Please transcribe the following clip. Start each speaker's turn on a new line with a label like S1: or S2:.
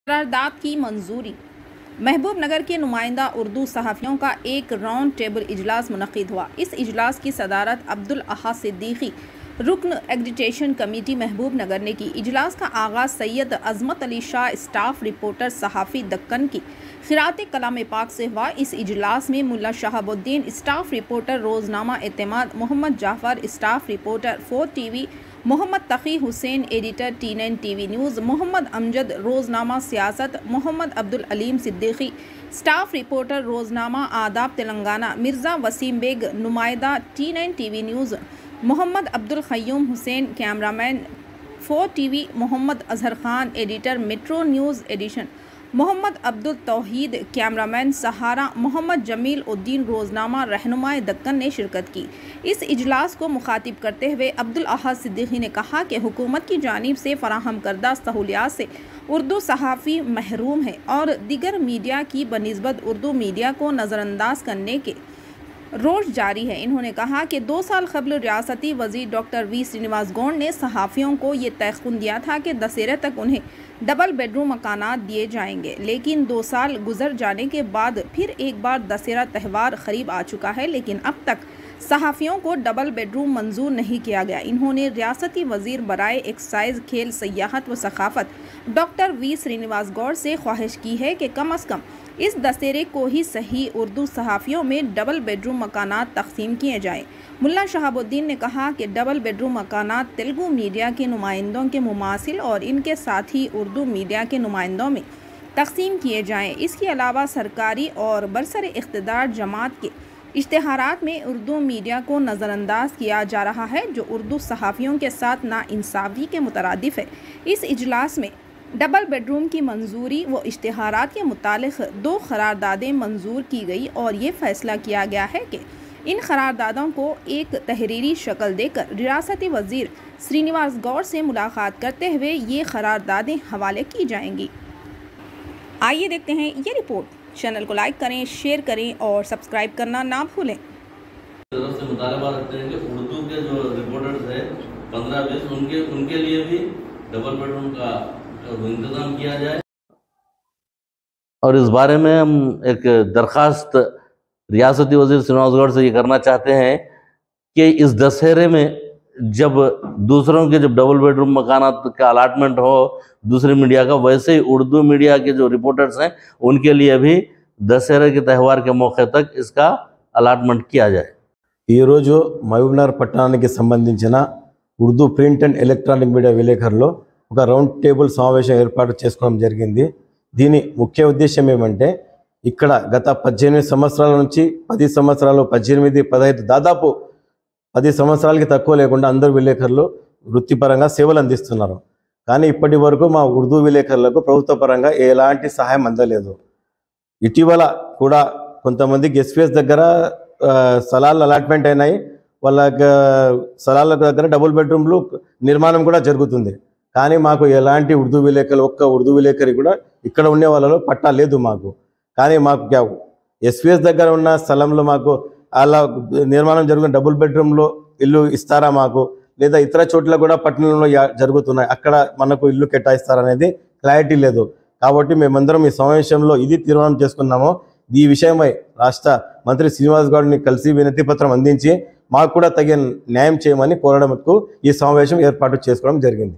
S1: करारदाद की मंजूरी। महबूब नगर के नुमाइंदा उर्दू सहाफ़ियों का एक राउंड टेबल इजलास मुनक़िद हुआ। इस इजलास की सदारत अब्दुल अहाद सिद्दीकी रुकन एग्जीटेशन कमेटी महबूब नगर ने की। इजलास का आगाज़ सैयद अज़मत अली शाह स्टाफ रिपोर्टर सहाफ़ी दक्कन की ख़िरात कलाम पाक से हुआ। इस इजलास में मुल्ला शहाबुद्दीन स्टाफ रिपोर्टर रोज़नामा Etemaad, Mohammed Jafar staff reporter 4 TV, Mohammed Taqi Hussain editor T9 TV news, Mohammed Amjad रोज़नामा सियासत, मोहम्मद अब्दुल अलीम सिद्दीकी स्टाफ रिपोर्टर रोज़नामा आदाब तेलंगाना, मिर्ज़ा वसीम बेग नुमाइंदा T9 TV news, Mohammed Abdul Qayyum Hussain cameraman 4 TV, Mohammed Azhar Khan editor metro news edition, Mohammed Abdul Tauheed cameraman Sahara, Mohammed Jameel Uddin रोज़नामा रहनुमाए दक्कन ने शिरकत की। इस इजलास को मुखातिब करते हुए अब्दुल अहाद सिद्दीकी ने कहा कि हुकूमत की जानिब से फराहम करदा सहूलियात से उर्दू सहाफ़ी महरूम है और दीगर मीडिया की बनिस्बत उर्दू मीडिया को नज़रअंदाज करने के रोश जारी है। इन्होंने कहा कि 2 साल कबल रियासती वज़ीर डॉक्टर V श्रीनिवास गौड़ ने सहाफ़ियों को ये तयक़ुन दिया था कि दशहरे तक उन्हें डबल बेडरूम मकानात दिए जाएंगे, लेकिन 2 साल गुजर जाने के बाद फिर एक बार दशहरा त्यौहार करीब आ चुका है, लेकिन अब तक सहाफ़ियों को डबल बेडरूम मंजूर नहीं किया गया। इन्होंने रियासती वज़ीर बराए एक्साइज़, खेल, सियाहत व सकाफ़त डॉक्टर V श्रीनिवास गौड़ से ख्वाहिश की है कि कम अज़ कम इस दशहरे को ही सही उर्दू सहाफ़ियों में डबल बेडरूम मकानात तक़सीम किए जाएँ। मुल्ला शहाबुद्दीन ने कहा कि डबल बेडरूम मकानात तेलुगु मीडिया के नुमाइंदों के मुमासिल और इनके साथ ही उर्दू मीडिया के नुमाइंदों में तक़सीम किए जाएँ। इसके अलावा सरकारी और बरसर इक़्तिदार जमात के इश्तिहारात में उर्दू मीडिया को नज़रअंदाज किया जा रहा है, जो उर्दू सहाफ़ियों के साथ नाइंसाफ़ी के मुतरादिफ़ है। इस इजलास में डबल बेडरूम की मंजूरी व इश्तिहारात के मुतालिक 2 करारदादें मंजूर की गई और ये फ़ैसला किया गया है कि इन करारदादों को एक तहरीरी शक्ल देकर रियासती वज़ीर श्रीनिवास गौड़ से मुलाकात करते हुए ये करारदादें हवाले की जाएंगी। आइए देखते हैं ये रिपोर्ट। चैनल को लाइक करें, शेयर करें और सब्सक्राइब करना ना भूलें।
S2: तरफ से मुतालबा रखते हैं कि उर्दू के जो रिपोर्टर्स हैं 15-20 उनके लिए भी डबल बेडरूम का इंतजाम किया जाए। और इस बारे में हम एक दरखास्त रियासती वज़ीर श्रीनिवास गौड़ से ये करना चाहते हैं कि इस दशहरे में जब दूसरों के जब डबल बेडरूम मकानात का अलाटमेंट हो दूसरी मीडिया का, वैसे ही उर्दू मीडिया के जो रिपोर्टर्स हैं उनके लिए भी दशहरे के त्यौहार के मौके तक इसका అలాట్మెంట్ किया जाए।
S3: ఈరోజు మహబూబ్నగర్ పట్టణానికి సంబంధించిన Urdu print and electronic media విలేకరులు ఒక రౌండ్ టేబుల్ సమావేశం ఏర్పాటు చేసుకోవడం జరిగింది। దీని ముఖ్య ఉద్దేశం ఏమంటే ఇక్కడ గత 18 సంవత్సరాల నుంచి 10 సంవత్సరాలు 18, 15 దాదాపు 10 సంవత్సరాలకి తక్కువ లేకుండా అందరు విలేకరులు వృత్తిపరంగా సేవలు అందిస్తున్నారు। కానీ ఇప్పటి వరకు మా ఉర్దూ విలేకరులకు ప్రభుత్వ పరంగా ఎలాంటి సహాయం అందలేదు। ఇటీవల కూడా కొంతమందికి ఎస్పీఎస్ దగ్గర స్థలాలు అలాట్మెంట్ అయినాయి, వాళ్ళ స్థలాల దగ్గర డబుల్ బెడ్రూమ్లు నిర్మాణం కూడా జరుగుతుంది। కానీ మాకు ఎలాంటి ఉర్దూ విలేకరులు ఒక్క ఉర్దూ విలేకరి కూడా ఇక్కడ ఉండే వాళ్ళలో పట్టా లేదు మాకు। కానీ మాకు ఎస్పీఎస్ దగ్గర ఉన్న స్థలంలో మాకు అలా నిర్మాణం జరుగుతున్న డబుల్ బెడ్రూమ్లో ఇల్లు ఇస్తారా మాకు, లేదా ఇతర చోట్ల కూడా పట్టణంలో జరుగుతున్నాయి అక్కడ మనకు ఇల్లు కేటాయిస్తారనేది క్లారిటీ లేదు। కాబట్టి మేమందరం ఈ సమావేశంలో ఇది తీర్మానం చేసుకున్నాము। ఈ విషయమై రాష్ట్ర మంత్రి శ్రీనివాస్ గౌడ్ని కలిసి వినతి పత్రం అందించి మాకు కూడా తగిన న్యాయం చేయమని కోరడంకు ఈ సమావేశం ఏర్పాటు చేసుకోవడం జరిగింది।